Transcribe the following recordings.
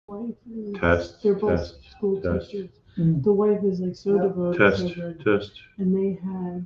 wife is Test, they're both test, school test. teachers. The wife is like so devoted Test, to her, test. and they had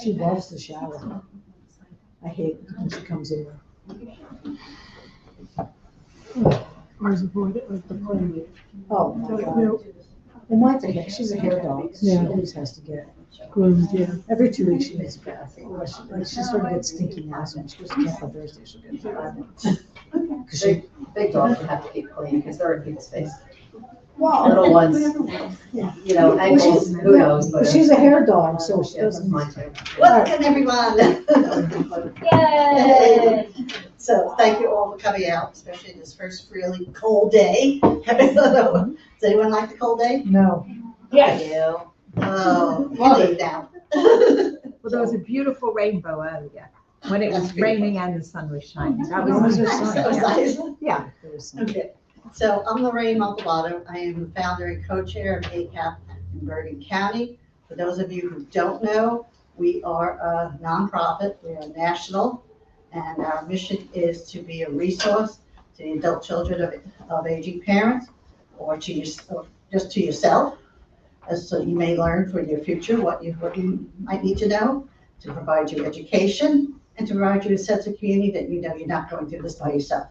She loves the shower. I hate it when she comes over. Ours avoid it like the plague. Oh, my Like, God. no, And mine's a hair, she's a hair dog. She Yeah. always has to get, groomed, yeah. every 2 weeks she needs a bath. Like, she sort of gets stinky nails when she goes to camp on Thursday, she'll get a bath. Cause she, Big dogs you have to keep clean because they're in people's face. well, Little ones, you know, ankles, who knows, but. she's a hair dog, so she Yeah, that's doesn't. mine too. Welcome, everyone. Yay! So thank you all for coming out, especially this first really cold day. Does anyone like the cold day? No. Yes. Oh, love it now. Well, there was a beautiful rainbow earlier when it was That's beautiful. raining and the sun was shining. That That was was her nice. sign. That was nice. Yeah. There was some- Okay, so I'm Lorraine Montalbato. I am the founder and co-chair of ACAP in Bergen County. For those of you who don't know, we are a nonprofit. We are national, and our mission is to be a resource to the adult children of aging parents, or or just to yourself, so you may learn for your future what you might need to know, to provide you education, and to provide you a sense of community that you know you're not going through this by yourself.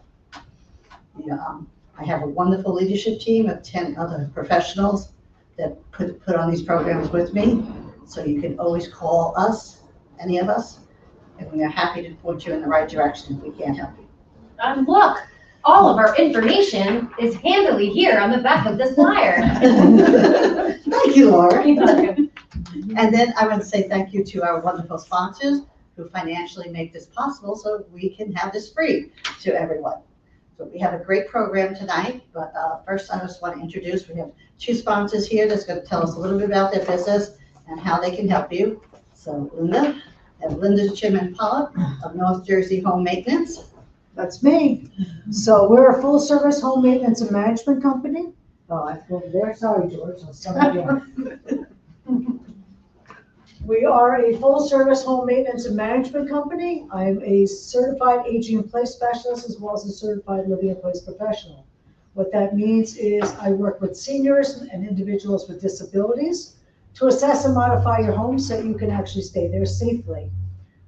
You know, I have a wonderful leadership team of 10 other professionals that put on these programs with me. So you can always call us, any of us, and we are happy to point you in the right direction if we can't help you. Look, all of our information is handily here on the back of this flyer. Thank you, Laura. And then I want to say thank you to our wonderful sponsors who financially make this possible so we can have this free to everyone. So we have a great program tonight, but first I just want to introduce, we have 2 sponsors here that's going to tell us a little bit about their business and how they can help you. So Linda, and Linda Chimman Pollock of North Jersey Home Maintenance. That's me. So we're a full-service home maintenance and management company. Oh, I feel very sorry, George. I'll start again. We are a full-service home maintenance and management company. I'm a certified aging in place specialist as well as a certified living in place professional. What that means is I work with seniors and individuals with disabilities to assess and modify your home so you can actually stay there safely.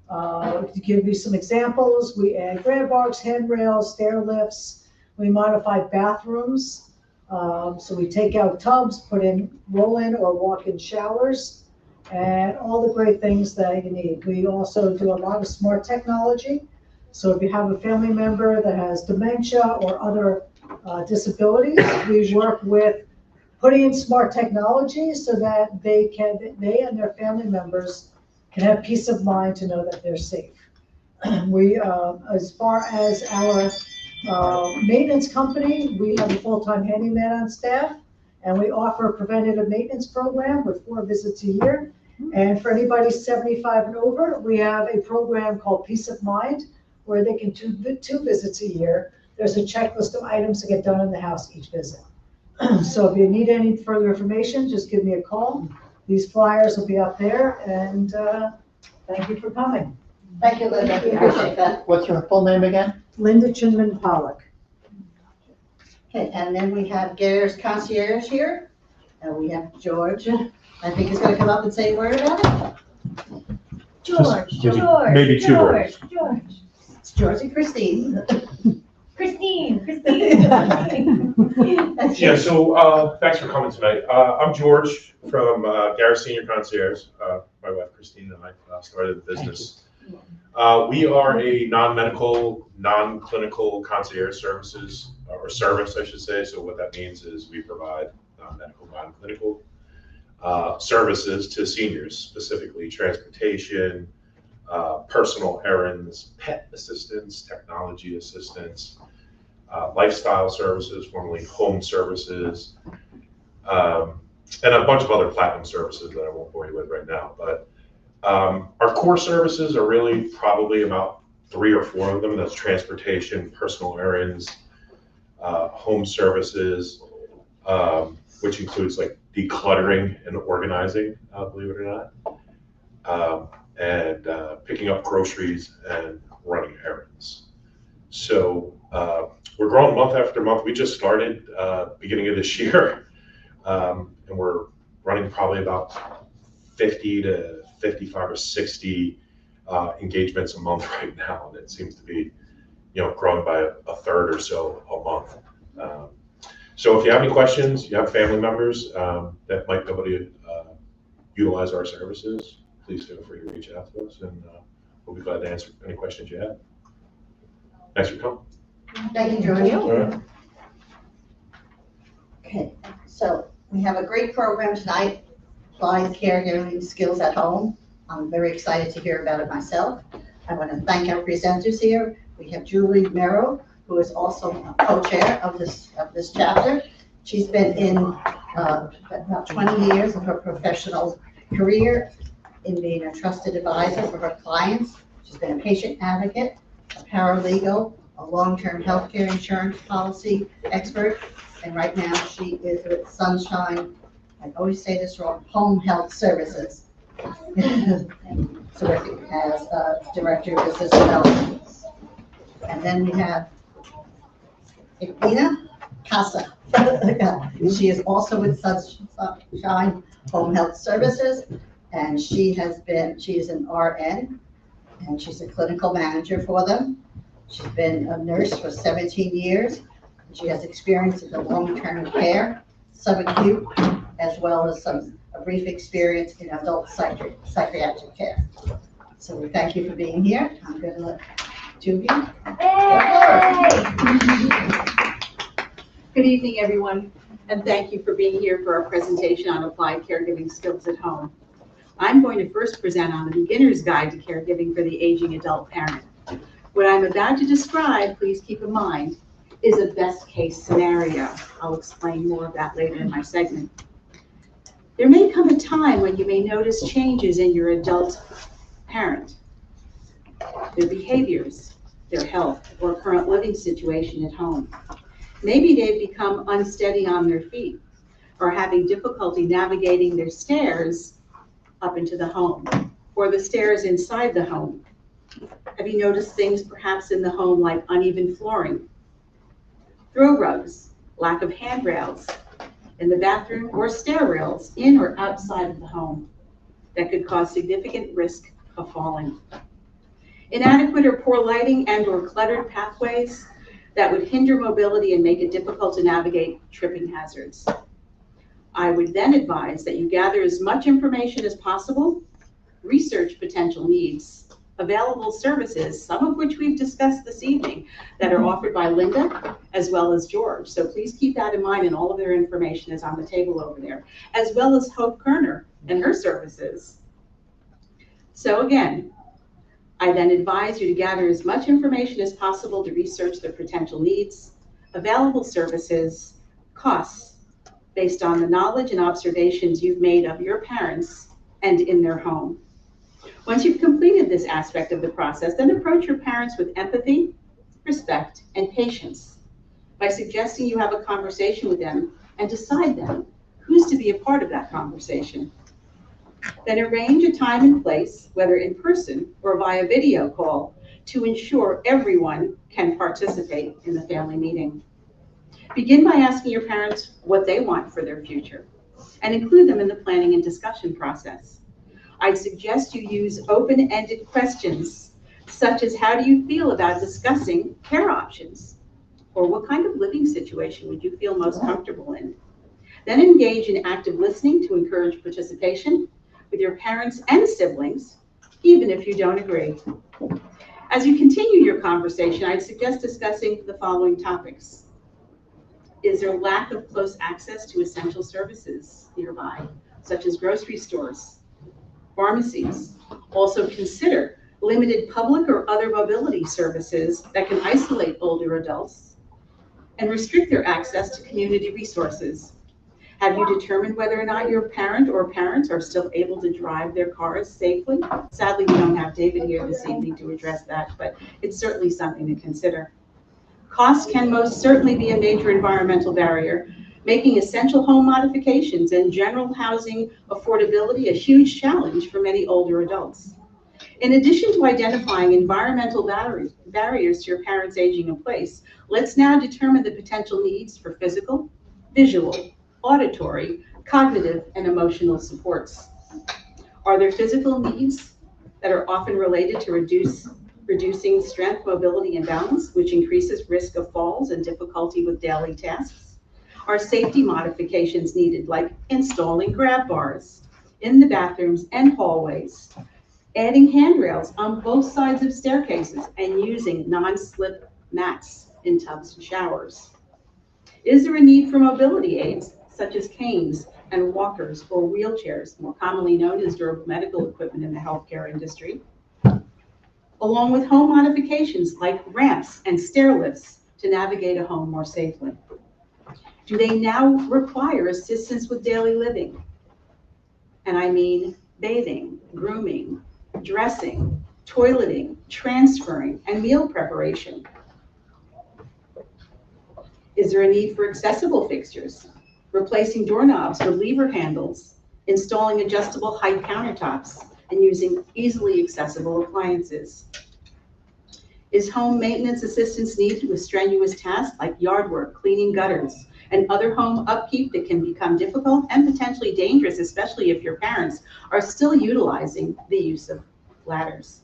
To give you some examples, we add grab bars, handrails, stair lifts. We modify bathrooms. So we take out tubs, put in roll-in or walk-in showers, and all the great things that you need. We also do a lot of smart technology. So if you have a family member that has dementia or other disabilities, we work with putting in smart technology so that they and their family members can have peace of mind to know that they're safe. We, as far as our maintenance company, we have a full-time handyman on staff, and we offer a preventative maintenance program with 4 visits a year. And for anybody 75 and over, we have a program called Peace of Mind, where they can do 2 visits a year. There's a checklist of items to get done in the house each visit. So if you need any further information, just give me a call. These flyers will be up there, and thank you for coming. Thank you, Linda. We appreciate that. What's your full name again? Linda Chinman Pollock. Okay, and then we have Gare's concierge here, and we have George. I think he's going to come up and say a word about it. George, George, maybe 2 words. George. It's George and Christine. Christine. Yeah, so thanks for coming tonight. I'm George from Garris Senior Concierge. My wife Christine and I started the business. We are a non-medical, non-clinical concierge services, or service, I should say. So what that means is we provide non-medical, non-clinical services to seniors, specifically transportation, personal errands, pet assistance, technology assistance, lifestyle services, formerly home services, and a bunch of other platinum services that I won't bore you with right now. But our core services are really probably about 3 or 4 of them. That's transportation, personal errands, home services, which includes like decluttering and organizing, believe it or not, and picking up groceries and running errands. So we're growing month after month. We just started beginning of this year, and we're running probably about 50 to 55 or 60 engagements a month right now, and it seems to be, growing by a third or so a month. So if you have any questions, you have family members that might be able to utilize our services, please feel free to reach out to us, and we'll be glad to answer any questions you have. Thanks for coming. Thank you, George. All right. Okay, so we have a great program tonight, Applying Caregiving Skills at Home. I'm very excited to hear about it myself. I want to thank our presenters here. We have Julie Merrow, who is also a co-chair of this chapter. She's been in about 20 years of her professional career in being a trusted advisor for her clients. She's been a patient advocate, a paralegal, a long-term healthcare insurance policy expert, and right now she is with Sunshine, I always say this wrong, Home Health Services. So working as Director of Business Development. And then we have Ina Casa. She is also with Sunshine Home Health Services, and she is an RN, and she's a clinical manager for them. She's been a nurse for 17 years. She has experience in the long-term care, subacute, as well as a brief experience in adult psychiatric care. So we thank you for being here. I'm going to let Julie. Good evening, everyone, and thank you for being here for our presentation on applied caregiving skills at home. I'm going to first present on the beginner's guide to caregiving for the aging adult parent. What I'm about to describe, please keep in mind, is a best case scenario. I'll explain more of that later in my segment. There may come a time when you may notice changes in your adult parent, their behaviors, their health, or current living situation at home. Maybe they've become unsteady on their feet or having difficulty navigating their stairs up into the home or the stairs inside the home. Have you noticed things perhaps in the home like uneven flooring, throw rugs, lack of handrails in the bathroom, or stair rails in or outside of the home that could cause significant risk of falling? Inadequate or poor lighting and or cluttered pathways that would hinder mobility and make it difficult to navigate tripping hazards. I would then advise that you gather as much information as possible, research potential needs, available services, some of which we've discussed this evening, that are offered by Linda as well as George. So please keep that in mind, and all of their information is on the table over there, as well as Hope Kerner and her services. So again, I then advise you to gather as much information as possible to research the potential needs, available services, costs, based on the knowledge and observations you've made of your parents and in their home. Once you've completed this aspect of the process, then approach your parents with empathy, respect, and patience by suggesting you have a conversation with them and decide then who's to be a part of that conversation. Then arrange a time and place, whether in person or via video call, to ensure everyone can participate in the family meeting. Begin by asking your parents what they want for their future and include them in the planning and discussion process. I'd suggest you use open-ended questions, such as how do you feel about discussing care options? Or what kind of living situation would you feel most comfortable in? Then engage in active listening to encourage participation with your parents and siblings, even if you don't agree. As you continue your conversation, I'd suggest discussing the following topics. Is there lack of close access to essential services nearby, such as grocery stores, pharmacies? Also consider limited public or other mobility services that can isolate older adults and restrict their access to community resources. Have you determined whether or not your parent or parents are still able to drive their cars safely? Sadly, we don't have David here this evening to address that, but it's certainly something to consider. Cost can most certainly be a major environmental barrier, making essential home modifications and general housing affordability a huge challenge for many older adults. In addition to identifying environmental barriers to your parents aging in place, let's now determine the potential needs for physical, visual, auditory, cognitive, and emotional supports. Are there physical needs that are often related to reducing strength, mobility, and balance, which increases risk of falls and difficulty with daily tasks? Are safety modifications needed, like installing grab bars in the bathrooms and hallways, adding handrails on both sides of staircases, and using non-slip mats in tubs and showers? Is there a need for mobility aids, such as canes and walkers or wheelchairs, more commonly known as durable medical equipment in the healthcare industry, along with home modifications like ramps and stair lifts to navigate a home more safely? Do they now require assistance with daily living? And I mean bathing, grooming, dressing, toileting, transferring, and meal preparation. Is there a need for accessible fixtures, replacing doorknobs with lever handles, installing adjustable height countertops, and using easily accessible appliances? Is home maintenance assistance needed with strenuous tasks like yard work, cleaning gutters, and other home upkeep that can become difficult and potentially dangerous, especially if your parents are still utilizing the use of ladders?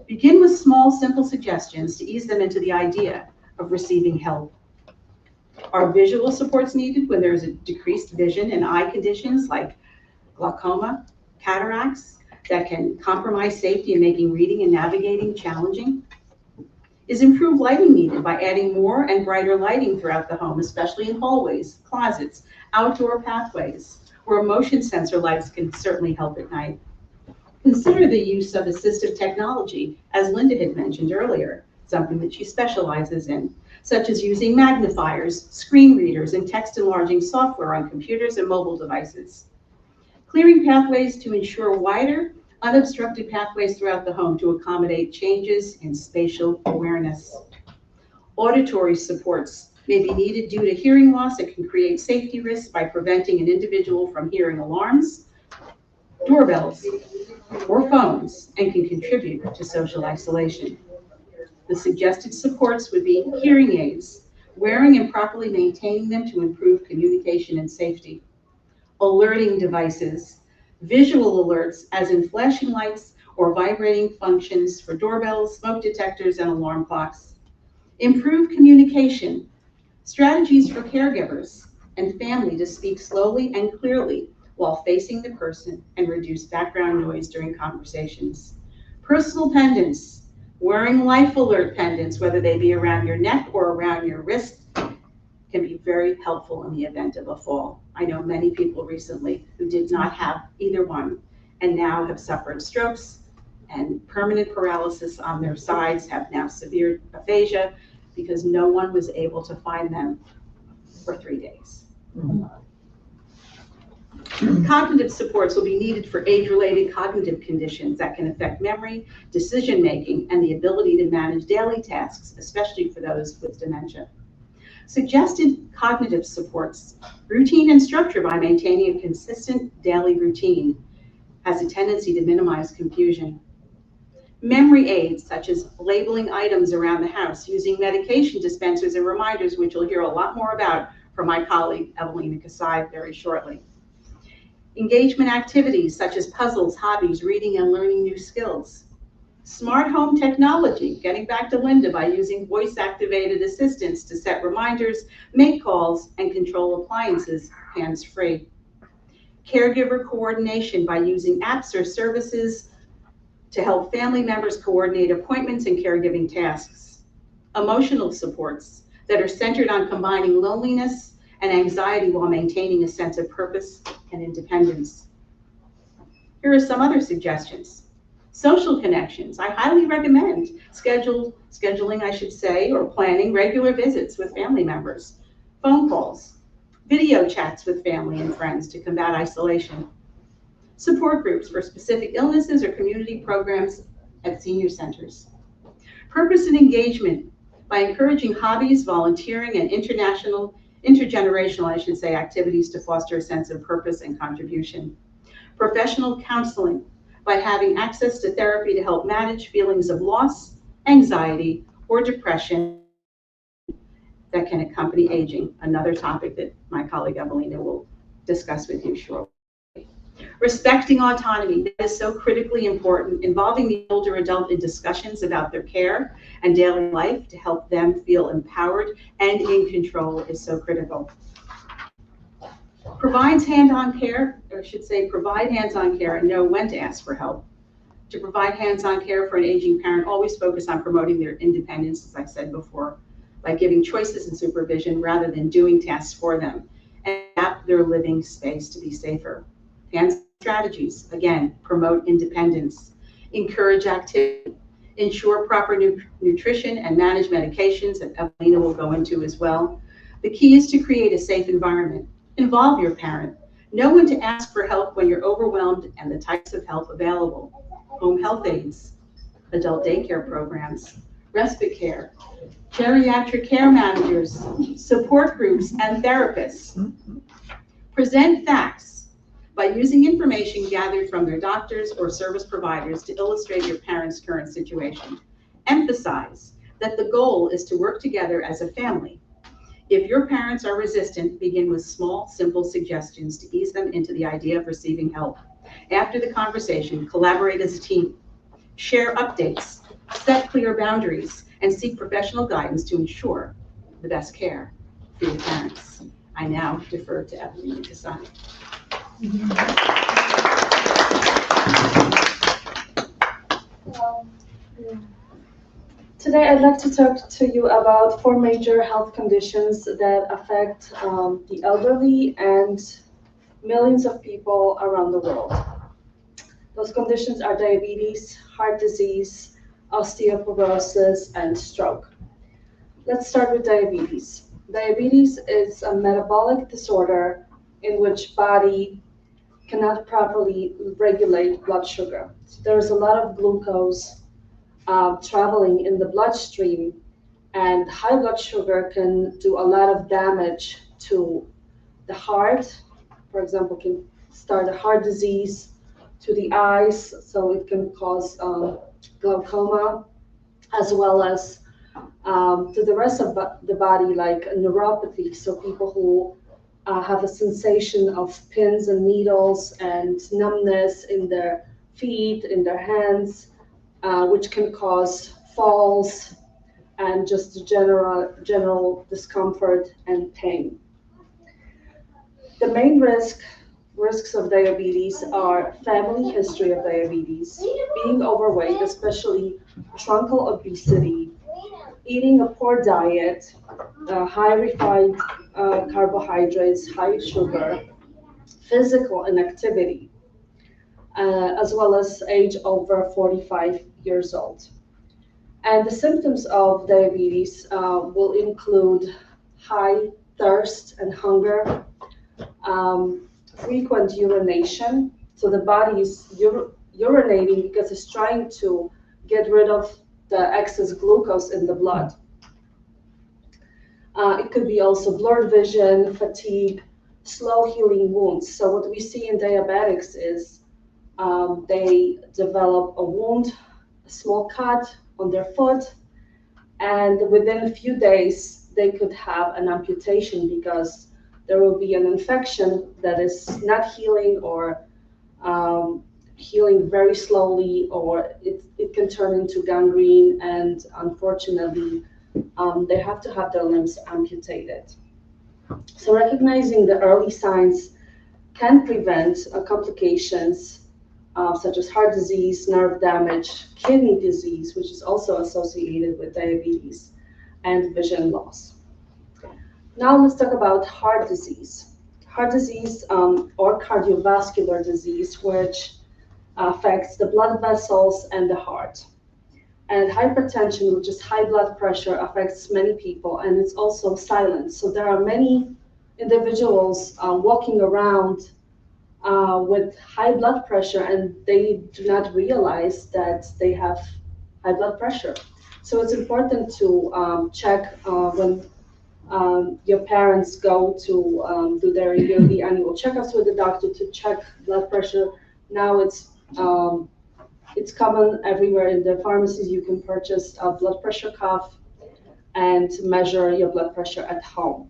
Begin with small, simple suggestions to ease them into the idea of receiving help. Are visual supports needed when there's a decreased vision and eye conditions like glaucoma, cataracts, that can compromise safety and making reading and navigating challenging? Is improved lighting needed by adding more and brighter lighting throughout the home, especially in hallways, closets, outdoor pathways, where motion sensor lights can certainly help at night? Consider the use of assistive technology, as Linda had mentioned earlier, something that she specializes in, such as using magnifiers, screen readers, and text enlarging software on computers and mobile devices. Clearing pathways to ensure wider, unobstructed pathways throughout the home to accommodate changes in spatial awareness. Auditory supports may be needed due to hearing loss that can create safety risks by preventing an individual from hearing alarms, doorbells, or phones, and can contribute to social isolation. The suggested supports would be hearing aids, wearing and properly maintaining them to improve communication and safety. Alerting devices, visual alerts, as in flashing lights or vibrating functions for doorbells, smoke detectors, and alarm clocks. Improved communication, strategies for caregivers and family to speak slowly and clearly while facing the person and reduce background noise during conversations. Personal pendants, wearing life alert pendants, whether they be around your neck or around your wrist, can be very helpful in the event of a fall. I know many people recently who did not have either one and now have suffered strokes and permanent paralysis on their sides, have now severe aphasia because no one was able to find them for 3 days. Cognitive supports will be needed for age-related cognitive conditions that can affect memory, decision-making, and the ability to manage daily tasks, especially for those with dementia. Suggested cognitive supports, routine and structure by maintaining a consistent daily routine, has a tendency to minimize confusion. Memory aids, such as labeling items around the house, using medication dispensers and reminders, which you'll hear a lot more about from my colleague Evelina Kasai very shortly. Engagement activities such as puzzles, hobbies, reading, and learning new skills. Smart home technology, getting back to Linda, by using voice-activated assistants to set reminders, make calls, and control appliances hands-free. Caregiver coordination by using apps or services to help family members coordinate appointments and caregiving tasks. Emotional supports that are centered on combining loneliness and anxiety while maintaining a sense of purpose and independence. Here are some other suggestions. Social connections. I highly recommend scheduling, I should say, or planning regular visits with family members, phone calls, video chats with family and friends to combat isolation, support groups for specific illnesses or community programs at senior centers. Purpose and engagement by encouraging hobbies, volunteering, and intergenerational, I should say, activities to foster a sense of purpose and contribution. Professional counseling by having access to therapy to help manage feelings of loss, anxiety, or depression that can accompany aging, another topic that my colleague Evelina will discuss with you shortly. Respecting autonomy, that is so critically important. Involving the older adult in discussions about their care and daily life to help them feel empowered and in control is so critical. Provides hands-on care, or I should say provide hands-on care and know when to ask for help. To provide hands-on care for an aging parent, always focus on promoting their independence, as I said before, by giving choices and supervision rather than doing tasks for them, and adapt their living space to be safer. Hands-on strategies, again, promote independence, encourage activity, ensure proper nutrition and manage medications that Evelina will go into as well. The key is to create a safe environment. Involve your parent. Know when to ask for help when you're overwhelmed and the types of help available. Home health aides, adult daycare programs, respite care, geriatric care managers, support groups, and therapists. Present facts by using information gathered from their doctors or service providers to illustrate your parents' current situation. Emphasize that the goal is to work together as a family. If your parents are resistant, begin with small, simple suggestions to ease them into the idea of receiving help. After the conversation, collaborate as a team. Share updates, set clear boundaries, and seek professional guidance to ensure the best care for your parents. I now defer to Evelina Casani. Today, I'd like to talk to you about 4 major health conditions that affect the elderly and millions of people around the world. Those conditions are diabetes, heart disease, osteoporosis, and stroke. Let's start with diabetes. Diabetes is a metabolic disorder in which body cannot properly regulate blood sugar. So there's a lot of glucose traveling in the bloodstream, and high blood sugar can do a lot of damage to the heart. For example, can start a heart disease, to the eyes, so it can cause glaucoma, as well as to the rest of the body, like neuropathy. So people who have a sensation of pins and needles and numbness in their feet, in their hands, which can cause falls and just general discomfort and pain. The main risks of diabetes are family history of diabetes, being overweight, especially truncal obesity, eating a poor diet, high refined carbohydrates, high sugar, physical inactivity, as well as age over 45 years old. And the symptoms of diabetes will include high thirst and hunger, frequent urination. So the body is urinating because it's trying to get rid of the excess glucose in the blood. It could be also blurred vision, fatigue, slow healing wounds. So what we see in diabetics is they develop a wound, a small cut on their foot, and within a few days they could have an amputation because there will be an infection that is not healing, or healing very slowly, or it can turn into gangrene, and unfortunately they have to have their limbs amputated. So recognizing the early signs can prevent complications such as heart disease, nerve damage, kidney disease, which is also associated with diabetes, and vision loss. Now let's talk about heart disease. Heart disease or cardiovascular disease, which affects the blood vessels and the heart. And hypertension, which is high blood pressure, affects many people, and it's also silent. So there are many individuals walking around with high blood pressure, and they do not realize that they have high blood pressure. So it's important to check when your parents go to do their yearly annual checkups with the doctor to check blood pressure. Now it's common everywhere in the pharmacies. You can purchase a blood pressure cuff and measure your blood pressure at home.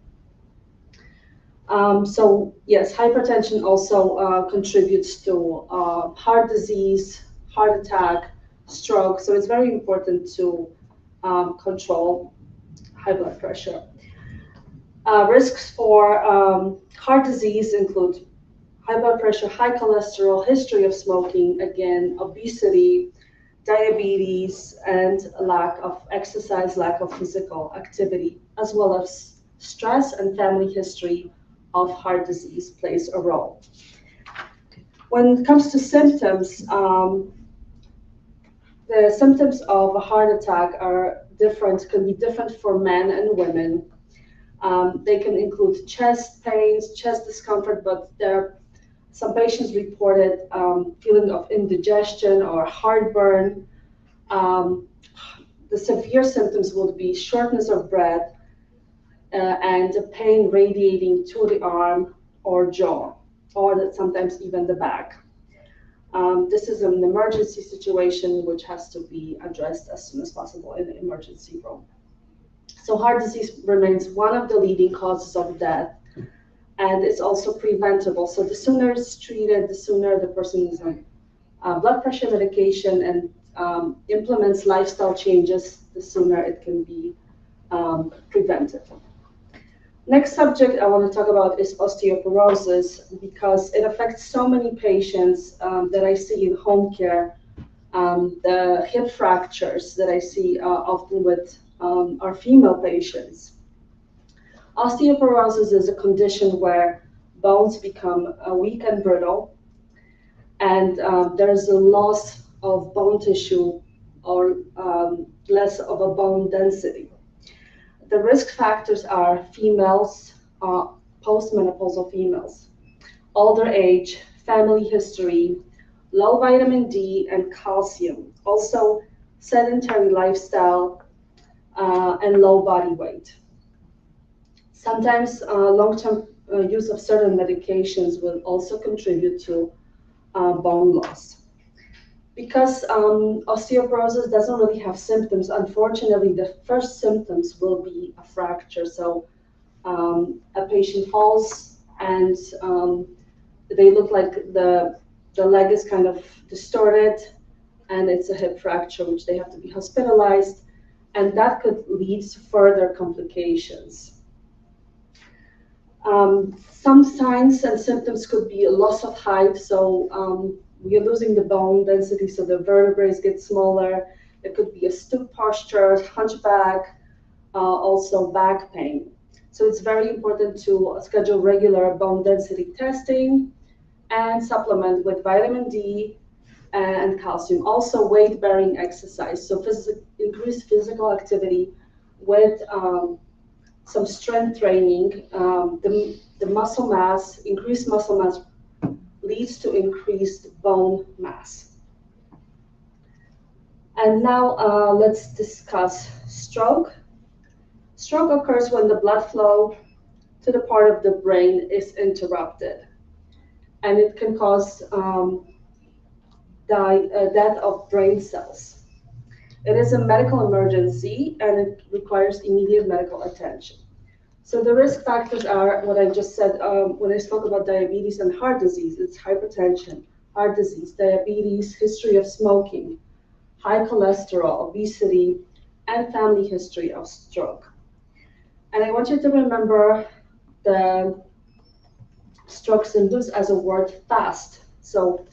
So yes, hypertension also contributes to heart disease, heart attack, stroke. So it's very important to control high blood pressure. Risks for heart disease include high blood pressure, high cholesterol, history of smoking, again, obesity, diabetes, and lack of exercise, lack of physical activity, as well as stress and family history of heart disease plays a role. When it comes to symptoms, the symptoms of a heart attack are different, can be different for men and women. They can include chest pains, chest discomfort, but some patients reported feeling of indigestion or heartburn. The severe symptoms would be shortness of breath and pain radiating to the arm or jaw, or sometimes even the back. This is an emergency situation which has to be addressed as soon as possible in the emergency room. So heart disease remains one of the leading causes of death, and it's also preventable. So the sooner it's treated, the sooner the person is on blood pressure medication and implements lifestyle changes, the sooner it can be prevented. Next subject I want to talk about is osteoporosis, because it affects so many patients that I see in home care. The hip fractures that I see often with our female patients. Osteoporosis is a condition where bones become weak and brittle, and there's a loss of bone tissue or less of a bone density. The risk factors are females, postmenopausal females, older age, family history, low vitamin D and calcium, also sedentary lifestyle, and low body weight. Sometimes long-term use of certain medications will also contribute to bone loss. Because osteoporosis doesn't really have symptoms, unfortunately, the first symptoms will be a fracture. So a patient falls and they look like the leg is kind of distorted, and it's a hip fracture, which they have to be hospitalized, and that could lead to further complications. Some signs and symptoms could be a loss of height, so you're losing the bone density, so the vertebrae get smaller. It could be a stoop posture, hunchback, also back pain. So it's very important to schedule regular bone density testing and supplement with vitamin D and calcium. Also weight-bearing exercise, so increased physical activity with some strength training. The muscle mass, increased muscle mass leads to increased bone mass. And now let's discuss stroke. Stroke occurs when the blood flow to the part of the brain is interrupted, and it can cause death of brain cells. It is a medical emergency, and it requires immediate medical attention. So the risk factors are what I just said when I spoke about diabetes and heart disease. It's hypertension, heart disease, diabetes, history of smoking, high cholesterol, obesity, and family history of stroke. And I want you to remember the stroke symptoms as a word fast. So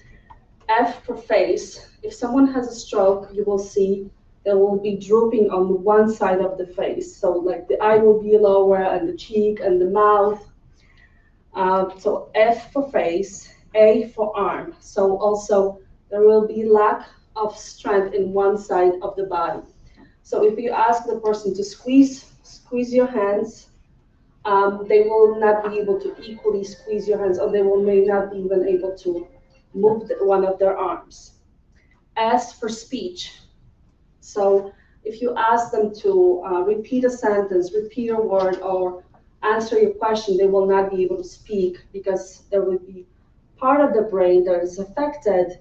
F for face. If someone has a stroke, you will see they will be drooping on one side of the face. So like the eye will be lower, and the cheek and the mouth. So F for face, A for arm. So also there will be lack of strength in one side of the body. So if you ask the person to squeeze your hands, they will not be able to equally squeeze your hands, or they may not be even able to move one of their arms. S for speech. So if you ask them to repeat a sentence, repeat a word, or answer your question, they will not be able to speak because there will be part of the brain that is affected,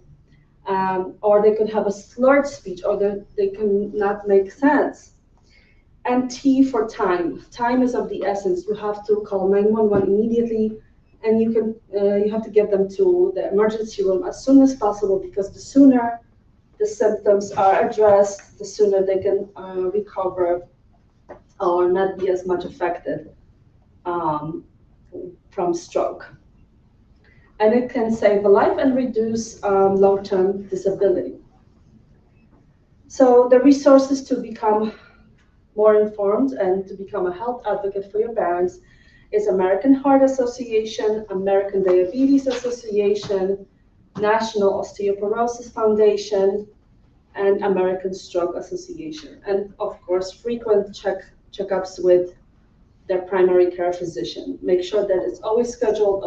or they could have a slurred speech, or they cannot make sense. And T for time. Time is of the essence. You have to call 911 immediately, and you have to get them to the emergency room as soon as possible, because the sooner the symptoms are addressed, the sooner they can recover or not be as much affected from stroke. And it can save a life and reduce long-term disability. So the resources to become more informed and to become a health advocate for your parents is American Heart Association, American Diabetes Association, National Osteoporosis Foundation, and American Stroke Association. And of course, frequent checkups with their primary care physician. Make sure that it's always scheduled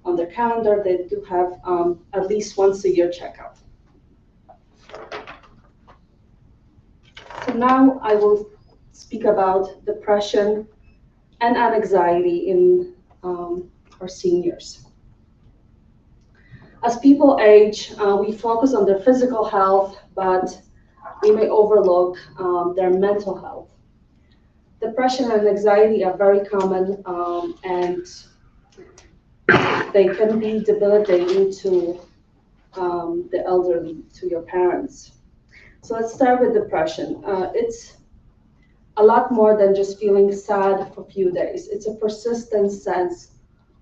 on their calendar. They do have at least once a year checkup. So now I will speak about depression and anxiety in our seniors. As people age, we focus on their physical health, but we may overlook their mental health. Depression and anxiety are very common, and they can be debilitating to the elderly, to your parents. So let's start with depression. It's a lot more than just feeling sad for a few days. It's a persistent sense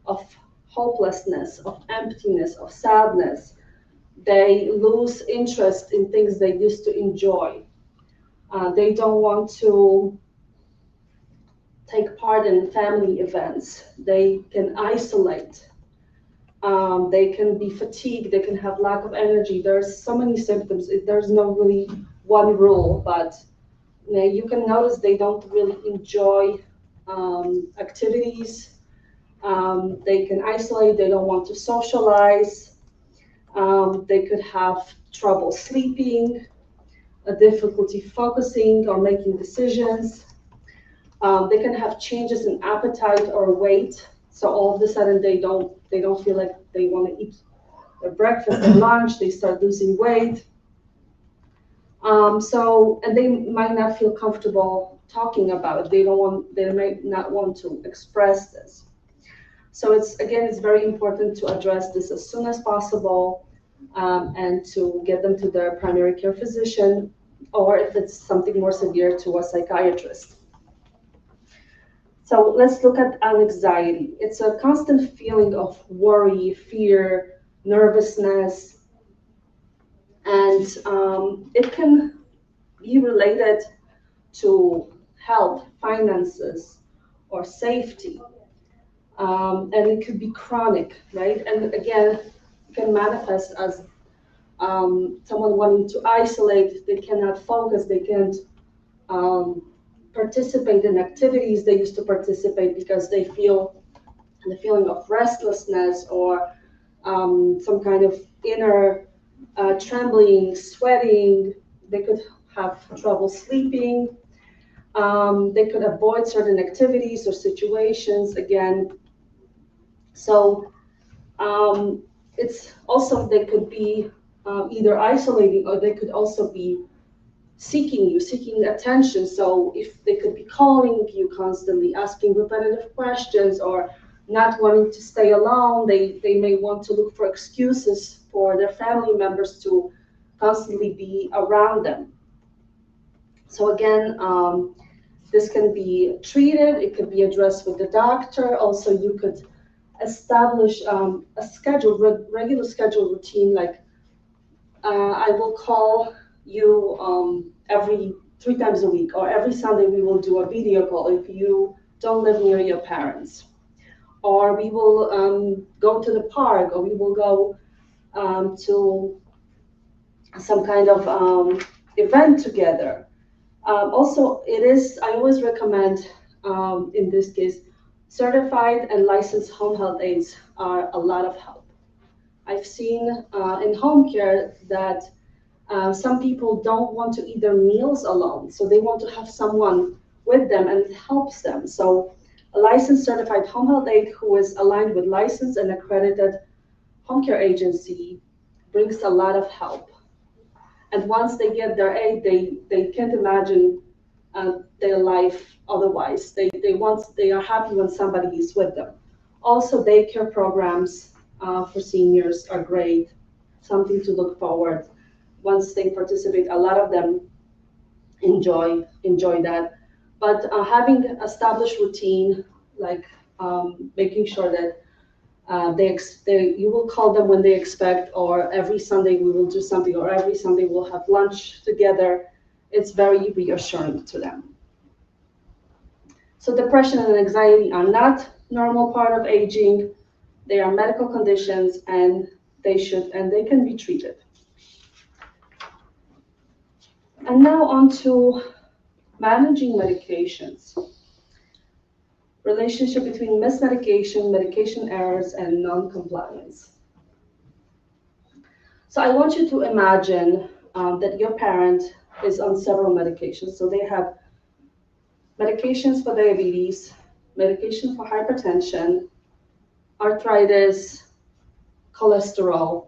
of hopelessness, of emptiness, of sadness. They lose interest in things they used to enjoy. They don't want to take part in family events. They can isolate. They can be fatigued. They can have lack of energy. There's so many symptoms. There's no really one rule, but you can notice they don't really enjoy activities. They can isolate. They don't want to socialize. They could have trouble sleeping, a difficulty focusing or making decisions. They can have changes in appetite or weight. So all of a sudden they don't feel like they want to eat their breakfast and lunch. They start losing weight. And they might not feel comfortable talking about it. They might not want to express this. So it's very important to address this as soon as possible, and to get them to their primary care physician, or if it's something more severe, to a psychiatrist. So let's look at anxiety. It's a constant feeling of worry, fear, nervousness, and it can be related to health, finances, or safety. And it could be chronic, right? And again, it can manifest as someone wanting to isolate. They cannot focus. They can't participate in activities they used to participate because they feel the feeling of restlessness or some kind of inner trembling, sweating. They could have trouble sleeping. They could avoid certain activities or situations again. So it's also, they could be either isolating, or they could also be seeking attention. So if they could be calling you constantly, asking repetitive questions, or not wanting to stay alone, they may want to look for excuses for their family members to constantly be around them. So again, this can be treated. It could be addressed with the doctor. Also, you could establish a schedule, regular schedule routine, like I will call you every 3 times a week, or every Sunday we will do a video call if you don't live near your parents, or we will go to the park, or we will go to some kind of event together. Also, I always recommend, in this case, certified and licensed home health aides are a lot of help. I've seen in home care that some people don't want to eat their meals alone, so they want to have someone with them, and it helps them. So a licensed certified home health aide who is aligned with licensed and accredited home care agency brings a lot of help. And once they get their aid, they can't imagine their life otherwise. They are happy when somebody is with them. Also, daycare programs for seniors are great, something to look forward. Once they participate, a lot of them enjoy that. But having established routine, like making sure that you will call them when they expect, or every Sunday we will do something, or every Sunday we'll have lunch together. It's very reassuring to them. So depression and anxiety are not normal part of aging. They are medical conditions, and they can be treated. And now on to managing medications. Relationship between mismedication, medication errors, and non-compliance. So I want you to imagine that your parent is on several medications. So they have medications for diabetes, medication for hypertension, arthritis, cholesterol,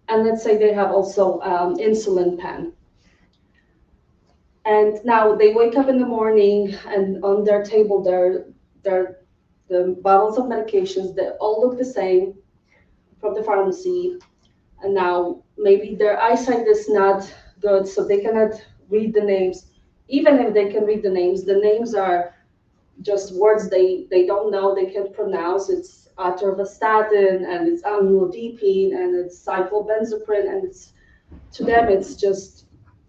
and let's say they have also insulin pen. And now they wake up in the morning, and on their table the bottles of medications, they all look the same from the pharmacy. And now maybe their eyesight is not good, so they cannot read the names. Even if they can read the names are just words they don't know, they can't pronounce. It's atorvastatin, and it's amlodipine, and it's cyclobenzaprine, and to them it's just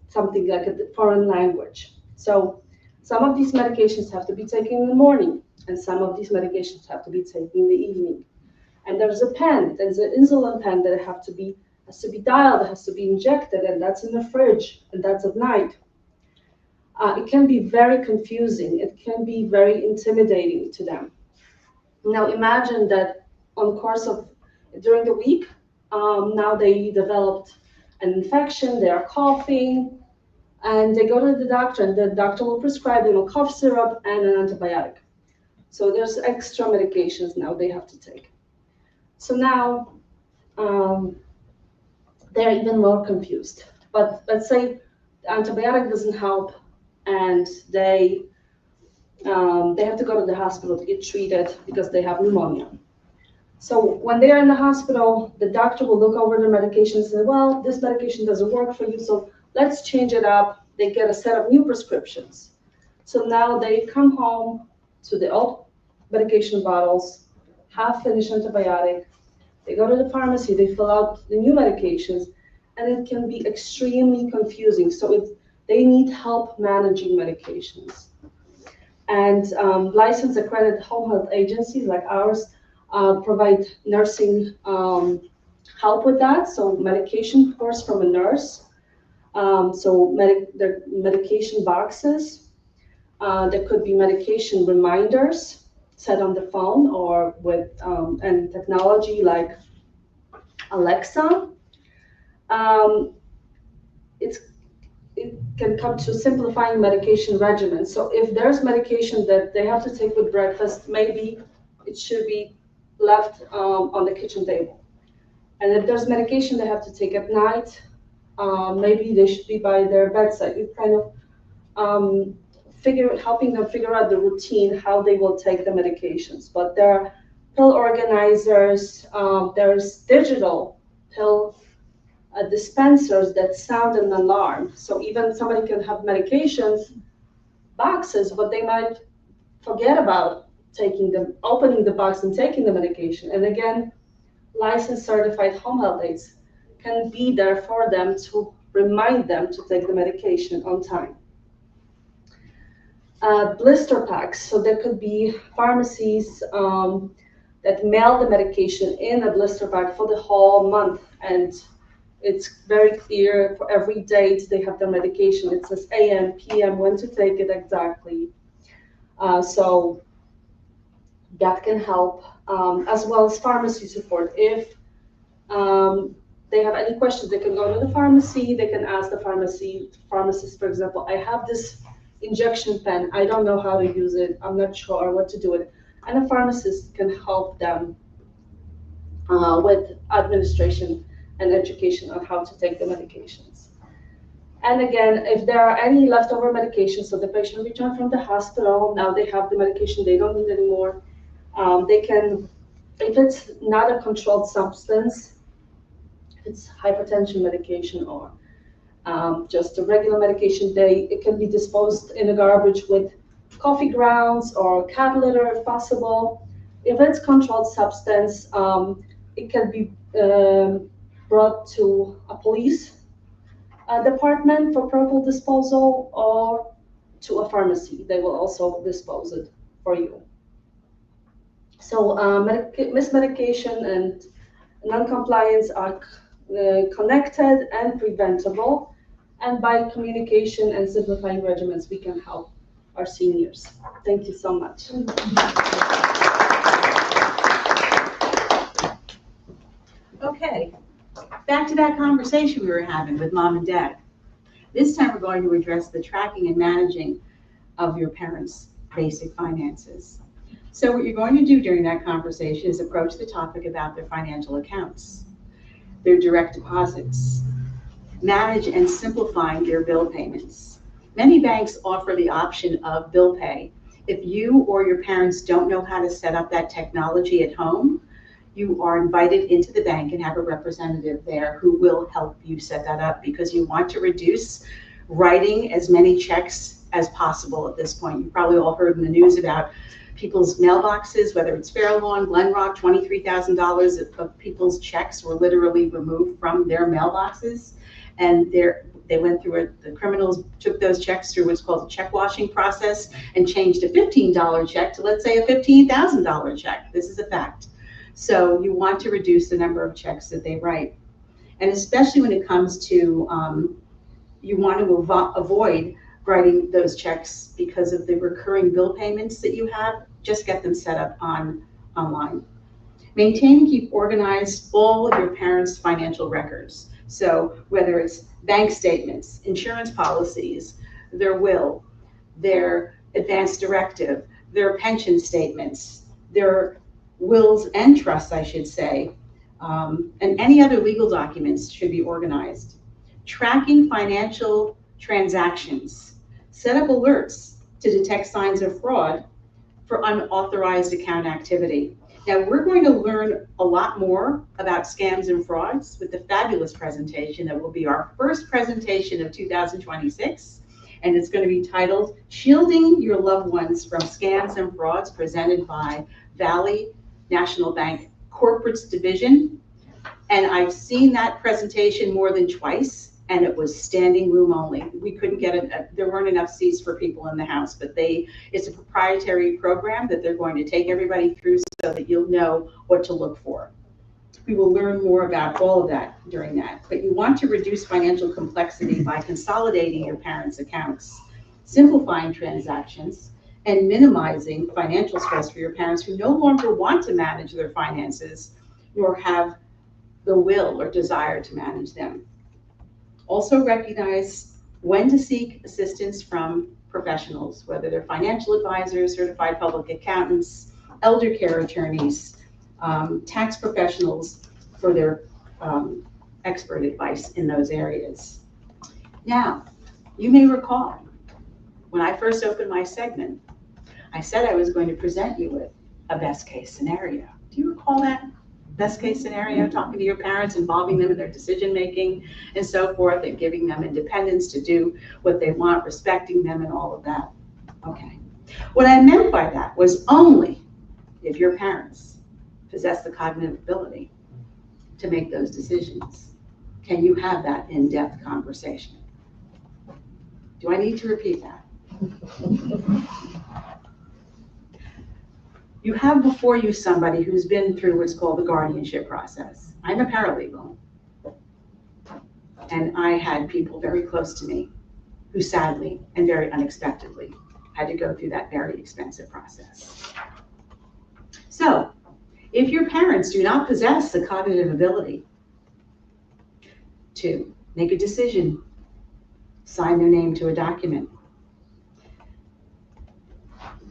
something like a foreign language. So some of these medications have to be taken in the morning, and some of these medications have to be taken in the evening. And there's an insulin pen that has to be dialed, has to be injected, and that's in the fridge, and that's at night. It can be very confusing. It can be very intimidating to them. Now imagine that during the week, now they developed an infection, they are coughing, and they go to the doctor, and the doctor will prescribe them a cough syrup and an antibiotic. So there's extra medications now they have to take. So now they're even more confused. But let's say the antibiotic doesn't help, and they have to go to the hospital to get treated because they have pneumonia. So when they're in the hospital, the doctor will look over their medications and say, well, this medication doesn't work for you, so let's change it up. They get a set of new prescriptions. So now they come home to the old medication bottles, half-finished antibiotic. They go to the pharmacy, they fill out the new medications, and it can be extremely confusing. So they need help managing medications. And licensed accredited home health agencies like ours provide nursing help with that. So medication course from a nurse. Their medication boxes. There could be medication reminders set on the phone or with and technology like Alexa. It can come to simplifying medication regimen. So if there's medication that they have to take with breakfast, maybe it should be left on the kitchen table. And if there's medication they have to take at night, maybe they should be by their bedside. It kind of helping them figure out the routine, how they will take the medications. But there are pill organizers, there's digital pill dispensers that sound an alarm. So even somebody can have medications boxes, but they might forget about opening the box and taking the medication. And again, licensed certified home health aides can be there for them to remind them to take the medication on time. Blister packs. So there could be pharmacies that mail the medication in a blister pack for the whole month, and it's very clear for every date they have their medication. It says AM, PM, when to take it exactly. So that can help, as well as pharmacy support. If they have any questions, they can go to the pharmacy. They can ask the pharmacist, for example, I have this injection pen. I don't know how to use it. I'm not sure what to do with it. And a pharmacist can help them with administration and education on how to take the medications. And again, if there are any leftover medications, so the patient returned from the hospital, now they have the medication they don't need anymore, they can, if it's not a controlled substance, if it's hypertension medication or just a regular medication, it can be disposed in the garbage with coffee grounds or cat litter if possible. If it's controlled substance, it can be brought to a police department for proper disposal or to a pharmacy. They will also dispose it for you. So mismedication and non-compliance are connected and preventable. And by communication and simplifying regimens, we can help our seniors. Thank you so much. Okay, back to that conversation we were having with mom and dad. This time we're going to address the tracking and managing of your parents' basic finances. So what you're going to do during that conversation is approach the topic about their financial accounts, their direct deposits, manage and simplifying your bill payments. Many banks offer the option of bill pay. If you or your parents don't know how to set up that technology at home, you are invited into the bank and have a representative there who will help you set that up, because you want to reduce writing as many checks as possible at this point. You've probably all heard in the news about people's mailboxes, whether it's Fairlawn, Glenrock, $23,000 of people's checks were literally removed from their mailboxes. And they went through it, the criminals took those checks through what's called a check washing process and changed a $15 check to, let's say, a $15,000 check. This is a fact. So you want to reduce the number of checks that they write. And especially when it comes to, you want to avoid writing those checks because of the recurring bill payments that you have. Just get them set up online. Maintain and keep organized all of your parents' financial records. So whether it's bank statements, insurance policies, their will, their advance directive, their pension statements, their wills and trusts, I should say, and any other legal documents should be organized. Tracking financial transactions. Set up alerts to detect signs of fraud for unauthorized account activity. Now, we're going to learn a lot more about scams and frauds with the fabulous presentation that will be our first presentation of 2026. And it's going to be titled Shielding Your Loved Ones from Scams and Frauds, presented by Valley National Bank Corporates Division. And I've seen that presentation more than twice, and it was standing room only. We couldn't get it, there weren't enough seats for people in the house, but it's a proprietary program that they're going to take everybody through so that you'll know what to look for. We will learn more about all of that during that. But you want to reduce financial complexity by consolidating your parents' accounts, simplifying transactions, and minimizing financial stress for your parents who no longer want to manage their finances, nor have the will or desire to manage them. Also recognize when to seek assistance from professionals, whether they're financial advisors, certified public accountants, elder care attorneys, tax professionals for their expert advice in those areas. Now, you may recall, when I first opened my segment, I said I was going to present you with a best case scenario. Do you recall that? Best case scenario, talking to your parents, involving them in their decision making and so forth, and giving them independence to do what they want, respecting them and all of that. Okay. What I meant by that was only if your parents possess the cognitive ability to make those decisions. Can you have that in-depth conversation? Do I need to repeat that? You have before you somebody who's been through what's called the guardianship process. I'm a paralegal, and I had people very close to me who sadly and very unexpectedly had to go through that very expensive process. So, if your parents do not possess the cognitive ability to make a decision, sign their name to a document,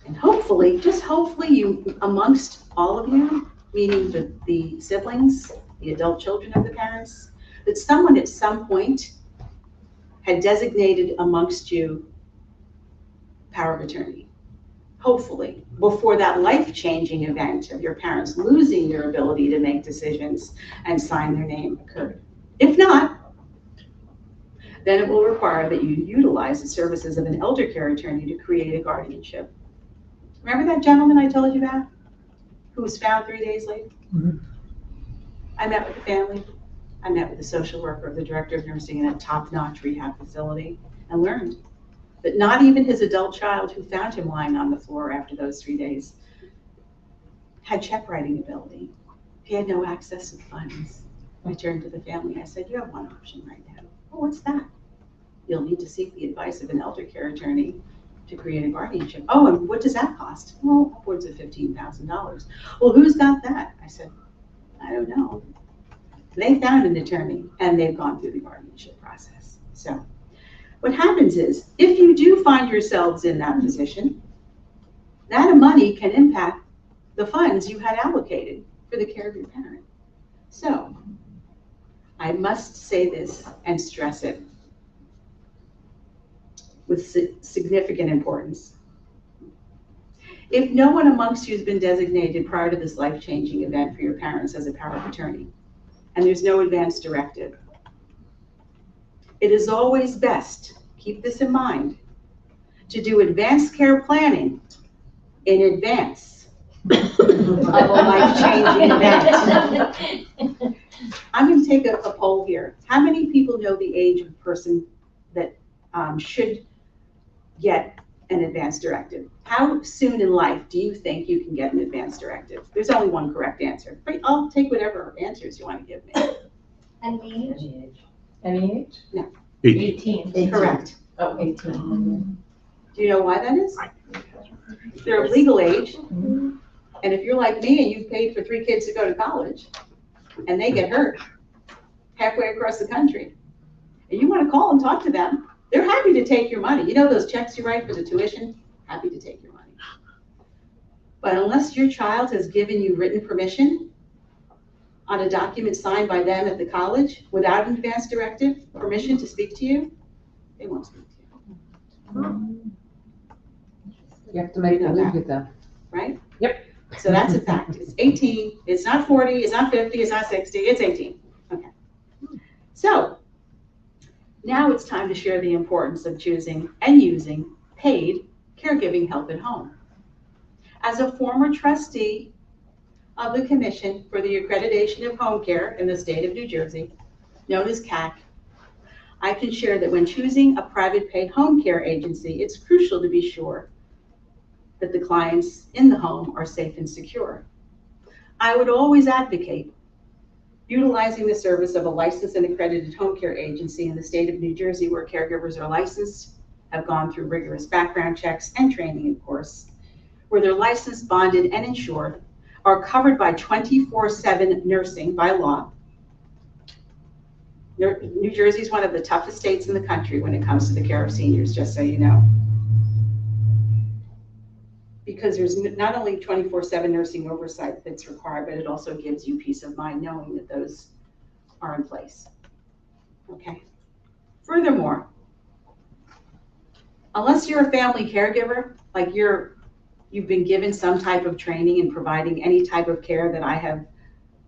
and hopefully, just hopefully, you, amongst all of you, meaning the siblings, the adult children of the parents, that someone at some point had designated amongst you power of attorney, hopefully, before that life-changing event of your parents losing their ability to make decisions and sign their name occurred. If not, then it will require that you utilize the services of an elder care attorney to create a guardianship. Remember that gentleman I told you about, who was found 3 days later? Mhm. I met with the family. I met with the social worker, the director of nursing in a top-notch rehab facility, and learned that not even his adult child who found him lying on the floor after those 3 days had check writing ability. He had no access to funds. I turned to the family. I said, you have one option right now. Oh, what's that? You'll need to seek the advice of an elder care attorney to create a guardianship. Oh, and what does that cost? Well, upwards of $15,000. Well, who's got that? I said, I don't know. They found an attorney and they've gone through the guardianship process. So what happens is, if you do find yourselves in that position, that money can impact the funds you had allocated for the care of your parent. So I must say this and stress it with significant importance. If no one amongst you has been designated prior to this life-changing event for your parents as a power of attorney, and there's no advance directive, it is always best, keep this in mind, to do advanced care planning in advance of a life-changing event. I'm going to take a poll here. How many people know the age of a person that should get an advance directive? How soon in life do you think you can get an advance directive? There's only one correct answer. But I'll take whatever answers you want to give me. Any age? Any age? No. 18. Correct. Oh, 18. Do you know why that is? They're of legal age. And if you're like me and you've paid for 3 kids to go to college and they get hurt halfway across the country, and you want to call and talk to them, they're happy to take your money. You know those checks you write for the tuition? Happy to take your money. But unless your child has given you written permission on a document signed by them at the college without an advance directive, permission to speak to you, they won't speak to you. You have to make a move with them. Right? Yep. So that's a fact. It's 18, it's not 40, it's not 50, it's not 60, it's 18. Okay. So now it's time to share the importance of choosing and using paid caregiving help at home. As a former trustee of the Commission for the Accreditation of Home Care in the state of New Jersey, known as CAC, I can share that when choosing a private paid home care agency, it's crucial to be sure that the clients in the home are safe and secure. I would always advocate utilizing the service of a licensed and accredited home care agency in the state of New Jersey, where caregivers are licensed, have gone through rigorous background checks and training, of course, where they're licensed, bonded, and insured, are covered by 24/7 nursing by law. New Jersey is one of the toughest states in the country when it comes to the care of seniors, just so you know. Because there's not only 24/7 nursing oversight that's required, but it also gives you peace of mind knowing that those are in place. Okay. Furthermore, unless you're a family caregiver, like you've been given some type of training in providing any type of care that I have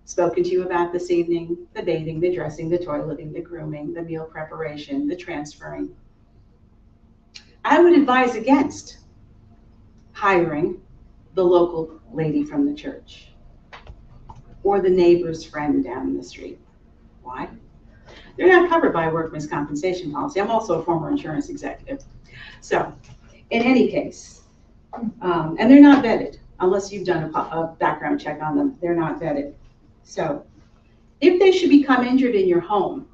spoken to you about this evening, the bathing, the dressing, the toileting, the grooming, the meal preparation, the transferring, I would advise against hiring the local lady from the church or the neighbor's friend down the street. Why? They're not covered by a workman's compensation policy. I'm also a former insurance executive. So in any case, and they're not vetted unless you've done a background check on them. They're not vetted. So if they should become injured in your home,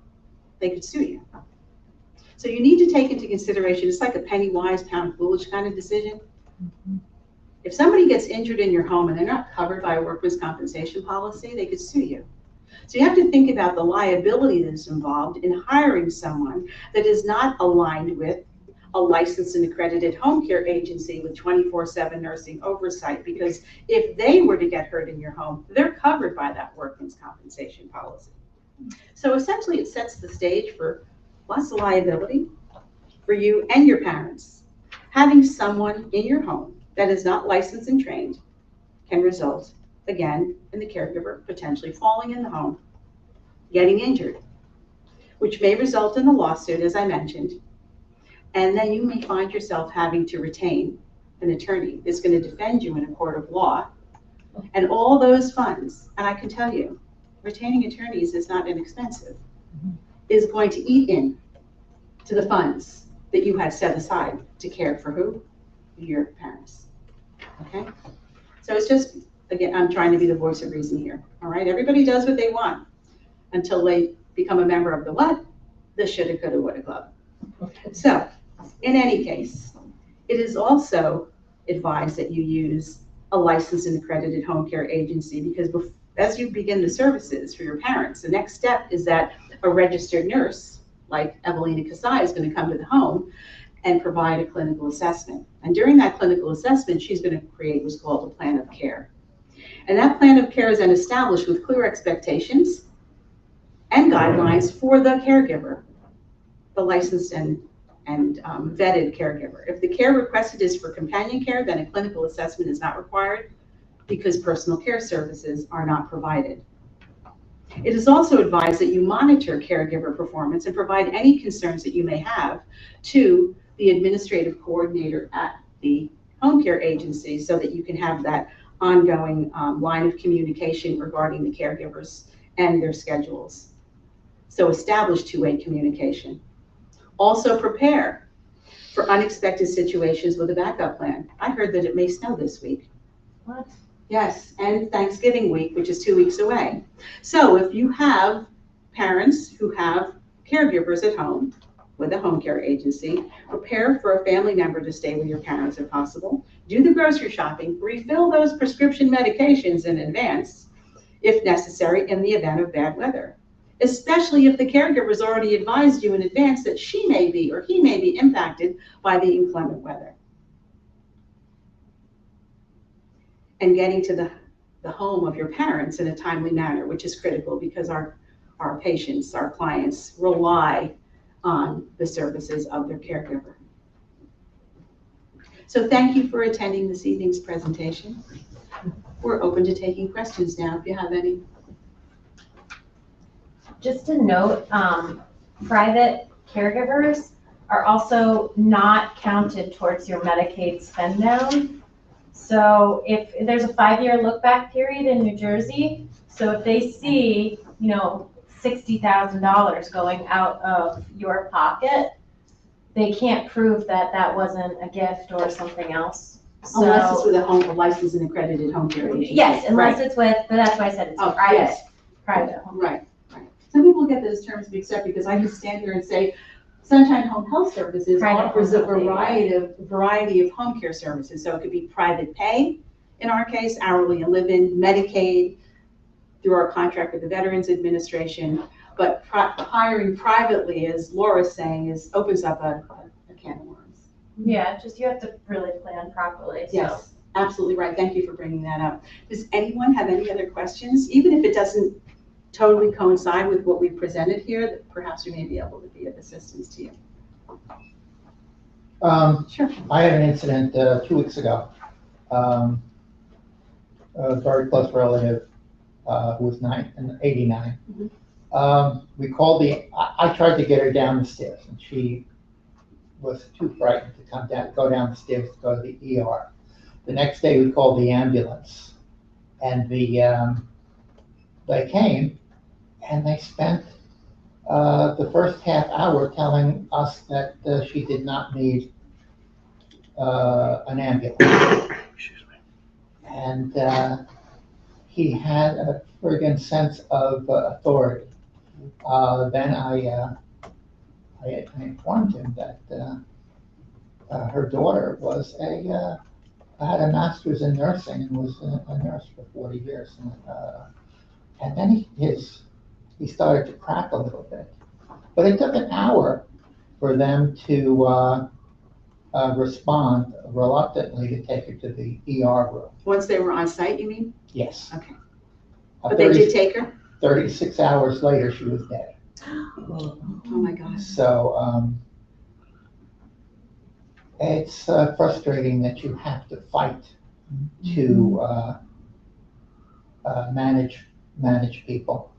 they could sue you. So you need to take into consideration, it's like a penny wise, pound foolish kind of decision. If somebody gets injured in your home and they're not covered by a workers' compensation policy, they could sue you. So you have to think about the liability that's involved in hiring someone that is not aligned with a licensed and accredited home care agency with 24/7 nursing oversight, because if they were to get hurt in your home, they're covered by that workman's compensation policy. So essentially it sets the stage for plus liability for you and your parents. Having someone in your home that is not licensed and trained can result, again, in the caregiver potentially falling in the home, getting injured, which may result in a lawsuit, as I mentioned. And then you may find yourself having to retain an attorney that's going to defend you in a court of law. And all those funds, and I can tell you, retaining attorneys is not inexpensive, is going to eat in to the funds that you had set aside to care for who? Your parents. Okay? So it's just, again, I'm trying to be the voice of reason here. All right? Everybody does what they want until they become a member of the what? The shoulda, coulda, woulda club. So, in any case, it is also advised that you use a licensed and accredited home care agency, because as you begin the services for your parents, the next step is that a registered nurse, like Evelina Kasai, is going to come to the home and provide a clinical assessment. And during that clinical assessment, she's going to create what's called a plan of care. And that plan of care is then established with clear expectations and guidelines for the caregiver, the licensed and vetted caregiver. If the care requested is for companion care, then a clinical assessment is not required because personal care services are not provided. It is also advised that you monitor caregiver performance and provide any concerns that you may have to the administrative coordinator at the home care agency so that you can have that ongoing line of communication regarding the caregivers and their schedules. So establish two-way communication. Also prepare for unexpected situations with a backup plan. I heard that it may snow this week. What? Yes, and Thanksgiving week, which is 2 weeks away. So if you have parents who have caregivers at home with a home care agency, prepare for a family member to stay with your parents if possible. Do the grocery shopping, refill those prescription medications in advance, if necessary, in the event of bad weather. Especially if the caregiver's already advised you in advance that she may be or he may be impacted by the inclement weather. And getting to the home of your parents in a timely manner, which is critical because our patients, our clients rely on the services of their caregiver. So thank you for attending this evening's presentation. We're open to taking questions now if you have any. Just a note, private caregivers are also not counted towards your Medicaid spend down. So if there's a 5-year look back period in New Jersey, so if they see, $60,000 going out of your pocket, they can't prove that that wasn't a gift or something else. Unless it's with a licensed and accredited home care agency. Yes, unless it's with, but that's why I said it's private. Yes. Private home. Right. Some people get those terms mixed up because I can stand here and say, Sunshine Home Health Services offers a variety of home care services. So it could be private pay, in our case, hourly and live-in, Medicaid, through our contract with the Veterans Administration. But hiring privately, as Laura's saying, opens up a can of worms. Yeah, just you have to really plan properly. So. Yes, absolutely right. Thank you for bringing that up. Does anyone have any other questions? Even if it doesn't totally coincide with what we presented here, that perhaps we may be able to be of assistance to you. Sure. I had an incident 2 weeks ago. A very close relative who was 89. We called I tried to get her down the stairs, and she was too frightened to go down the stairs to go to the ER. The next day we called the ambulance, and they came, and they spent the first half hour telling us that she did not need an ambulance. And he had a friggin' sense of authority. Then I informed him that her daughter had a master's in nursing and was a nurse for 40 years. And then he started to crack a little bit. But it took an hour for them to respond reluctantly to take her to the ER room. Once they were on site, you mean? Yes. Okay. But they did take her? 36 hours later, she was dead. Oh my gosh. So, it's frustrating that you have to fight to manage people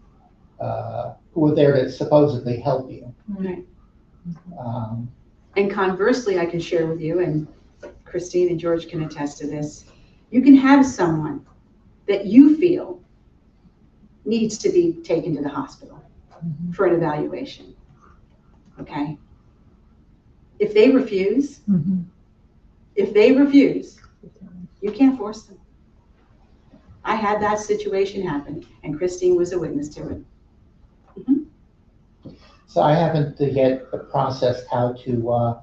who are there to supposedly help you. Right. Um, And conversely, I can share with you, and Christine and George can attest to this, you can have someone that you feel needs to be taken to the hospital for an evaluation, okay? If they refuse, you can't force them. I had that situation happen, and Christine was a witness to it. So I haven't yet processed how to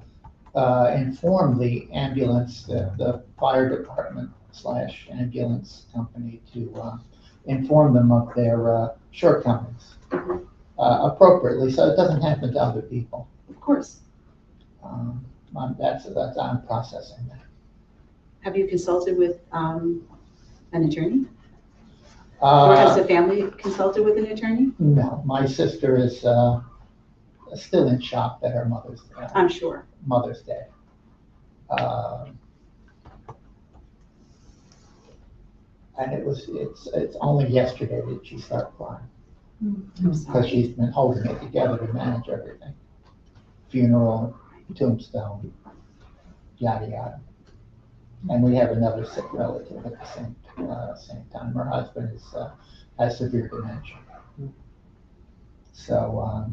inform the ambulance, the fire department / ambulance company to inform them of their shortcomings appropriately, so it doesn't happen to other people. Of course. I'm processing that. Have you consulted with an attorney? Or has the family consulted with an attorney? No, my sister is still in shock that her I'm sure. mother's dead. And it's only yesterday that she started crying. Because she's been holding it together to manage everything. Funeral, tombstone, yada yada. And we have another sick relative at the same time. Her husband has severe dementia. So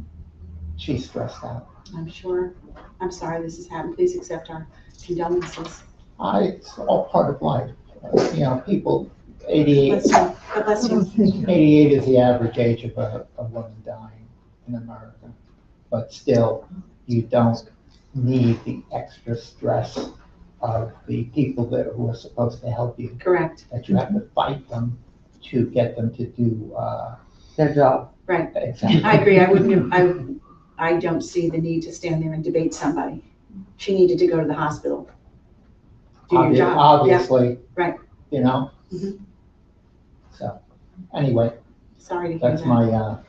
she's stressed out. I'm sure. I'm sorry this has happened. Please accept our condolences. It's all part of life. People, 88, God bless you. 88 is the average age of a woman dying in America. But still, you don't need the extra stress of the people who are supposed to help you. Correct. That you have to fight them to get them to do Their job. Right. exactly. I agree. I don't see the need to stand there and debate somebody. She needed to go to the hospital. Do your job. Obviously. Yeah. Right. Mhm. So, anyway, Sorry to hear that's that.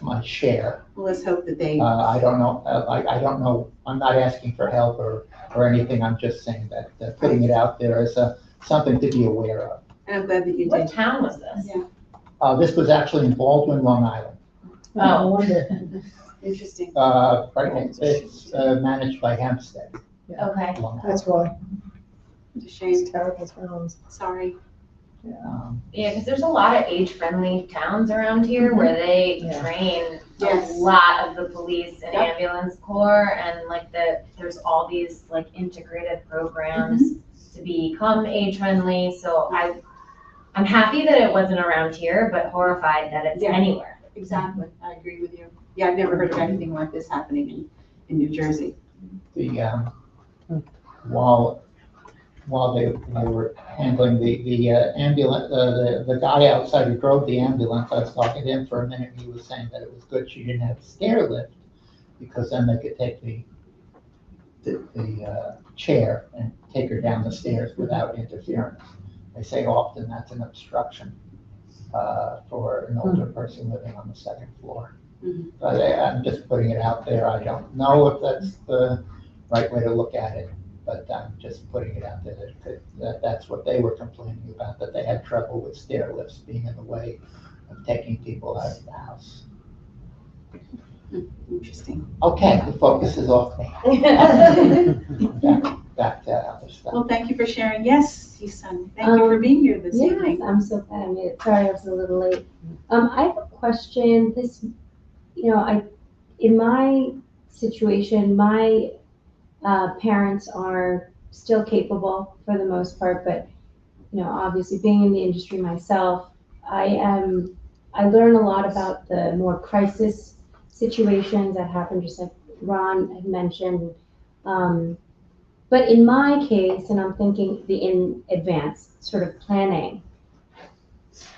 my share. Well, let's hope that they, I don't know, I don't know, I'm not asking for help or anything, I'm just saying that putting it out there is something to be aware of. and I'm glad that you What did. town was this? Yeah. This was actually in Baldwin, Long Island. Oh, Interesting. It's managed by Hempstead. okay. Long Island. That's why. It's a shame. Terrible towns. Sorry. Yeah, because there's a lot of age-friendly towns around here where they Yeah. train Yes. a lot of the police and Yep. ambulance corps, and there's all these integrated programs to become age-friendly. So I'm happy that it wasn't around here, but horrified that it's Yeah. anywhere. Exactly. I agree with you. Yeah, I've never heard of anything like this happening in New Jersey. While they were handling the ambulance, the guy outside who drove the ambulance, I was talking to him for a minute, and he was saying that it was good she didn't have a stair lift, because then they could take the chair and take her down the stairs without interference. They say often that's an obstruction for an older person living on the second floor. Mhm. But I'm just putting it out there. I don't know if that's the right way to look at it, but I'm just putting it out there that's what they were complaining about, that they had trouble with stair lifts being in the way of taking people out of the house. Interesting. Okay, the focus is off me. Back to other stuff. Well, thank you for sharing. Yes, son. Thank you for being here this Yes, evening. I'm so glad I made it. Sorry, I was a little late. I have a question. In my situation, my parents are still capable for the most part, but obviously being in the industry myself, I learn a lot about the more crisis situations that happen, just like Ron had mentioned. But in my case, and I'm thinking in advance, sort of planning,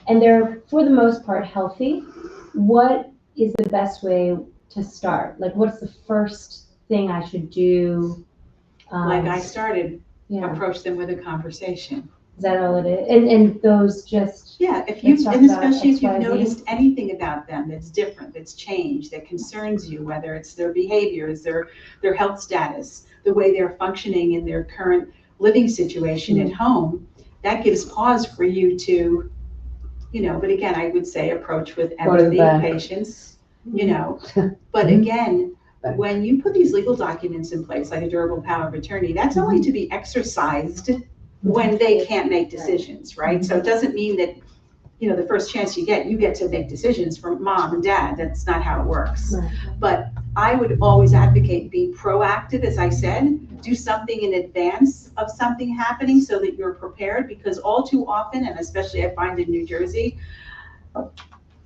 and they're for the most part healthy, what is the best way to start? Like, what's the first thing I should do? Like I started, Yeah. approach them with a conversation. Is that all it is? And those just, Yeah, if you, Let's talk and about especially if you've XYZ. noticed anything about them that's different, that's changed, that concerns you, whether it's their behaviors, their health status, the way they're functioning in their current living situation at home, that gives pause for you to, but again, I would say approach with Go to the empathy, bank. patience, But again, when you put these legal documents in place, like a durable power of attorney, that's only to be exercised when they can't make decisions, right? So it doesn't mean that, the first chance you get to make decisions for mom and dad. That's not how it works. Right. But I would always advocate be proactive, as I said, do something in advance of something happening so that you're prepared, because all too often, and especially I find in New Jersey,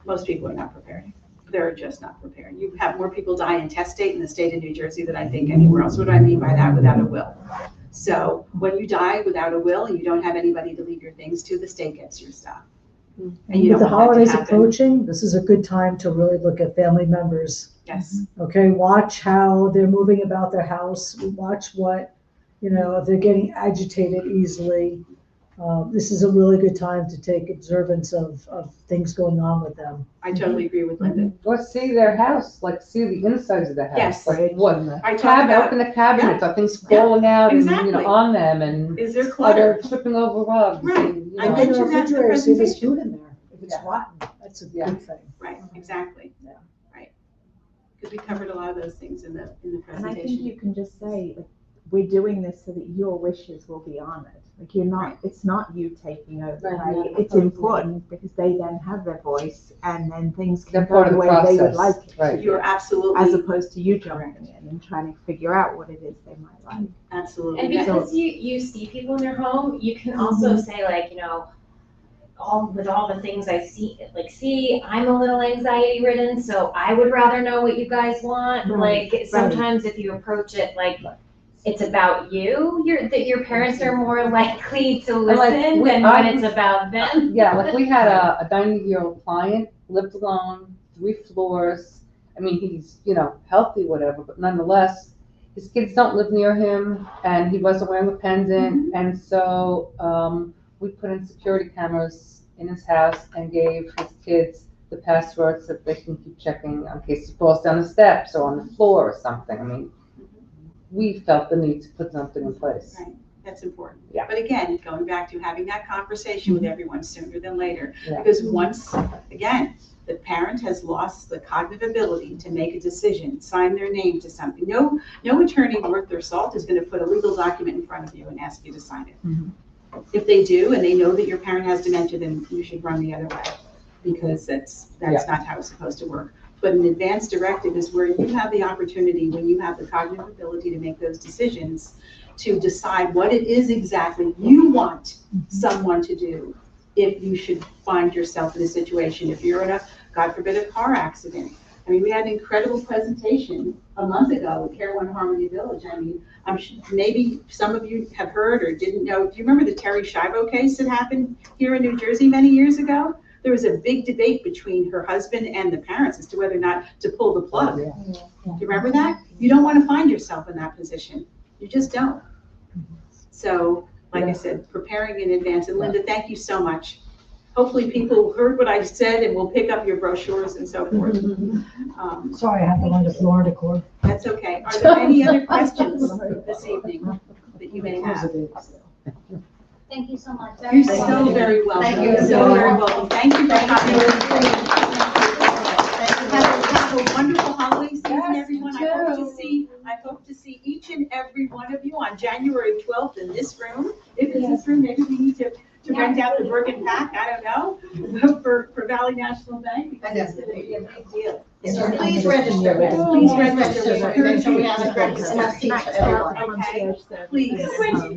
most people are not prepared. They're just not prepared. You have more people die intestate in the state of New Jersey than I think anywhere else. What do I mean by that? Without a will. So when you die without a will and you don't have anybody to leave your things to, the state gets your stuff. And you With the don't want that to holidays happen. approaching, this is a good time to really look at family members. Yes. Okay, watch how they're moving about their house, watch what, if they're getting agitated easily. This is a really good time to take observance of things going on with them. I totally agree with Linda. Or see their house, like see the insides of the house. Yes. Like what, I talk about, open the cabinets, are things falling out and, exactly. on them and is there are they clutter? tripping over rugs? Right. and, I In mentioned the that in the refrigerator, see if there's presentation. food in there. If it's Yeah. rotten, that's a Yeah. good thing. Right, exactly. Yeah. Right. Because we covered a lot of those things in the And I think presentation. you can just say, like, we're doing this so that your wishes will be honored. Like you're not, Right. it's not you taking over. Right, Right? not It's opposing. important because they then have their voice and then things They're can go part of the the way they would process, like it. right. You're absolutely, As opposed to you jumping in and trying to figure out what it is they might like. absolutely. And because you see people in their home, you can also say like, all the things I see, I'm a little anxiety ridden, so I would rather know what you guys want. Right, Like sometimes if you approach it like it's about you, your parents are more likely to listen than when it's about them. Yeah, like we had a 90-year-old client, lived alone, 3 floors. I mean, he's, healthy, whatever, but nonetheless, his kids don't live near him and he wasn't wearing a pendant. And so we put in security cameras in his house and gave his kids the passwords so that they can keep checking in case he falls down the steps or on the floor or something. I mean, we felt the need to put something in place. Right. That's important. Yeah. But again, going back to having that conversation with everyone sooner than later. Yeah. Because once, again, the parent has lost the cognitive ability to make a decision, sign their name to something. No attorney worth their salt is going to put a legal document in front of you and ask you to sign it. If they do, and they know that your parent has dementia, then you should run the other way, because that's not how it's supposed to work. But an advance directive is where you have the opportunity, when you have the cognitive ability to make those decisions, to decide what it is exactly you want someone to do if you should find yourself in a situation, if you're in a, God forbid, a car accident. I mean, we had an incredible presentation a month ago with Care One Harmony Village. I mean, I'm sure maybe some of you have heard or didn't know. Do you remember the Terry Schiavo case that happened here in New Jersey many years ago? There was a big debate between her husband and the parents as to whether or not to pull the plug. Yeah. Do you remember that? You don't want to find yourself in that position. You just don't. So, like I said, preparing in advance. And Linda, thank you so much. Hopefully people heard what I said and will pick up your brochures and so forth. Sorry, I have to learn the Florida core. That's okay. Are there any other questions this evening that you may have? Thank you so much. You're so very welcome. Thank you. You're so very welcome. Thank you for coming. Have a wonderful holiday season, everyone. I hope to see each and every one of you on January 12th in this room. If it's this room, maybe we need to rent out the Bergen pack, I don't know, for Valley National Bank, because it's going to be a big deal. So please register. Please register. So we have enough seats for everyone. Okay, please.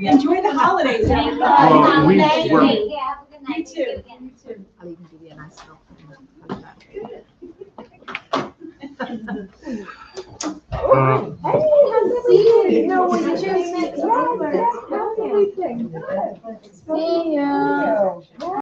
Enjoy the holidays, everyone. Well, we're- Yeah, have a good night. You too. I'll even give you a nice little See you.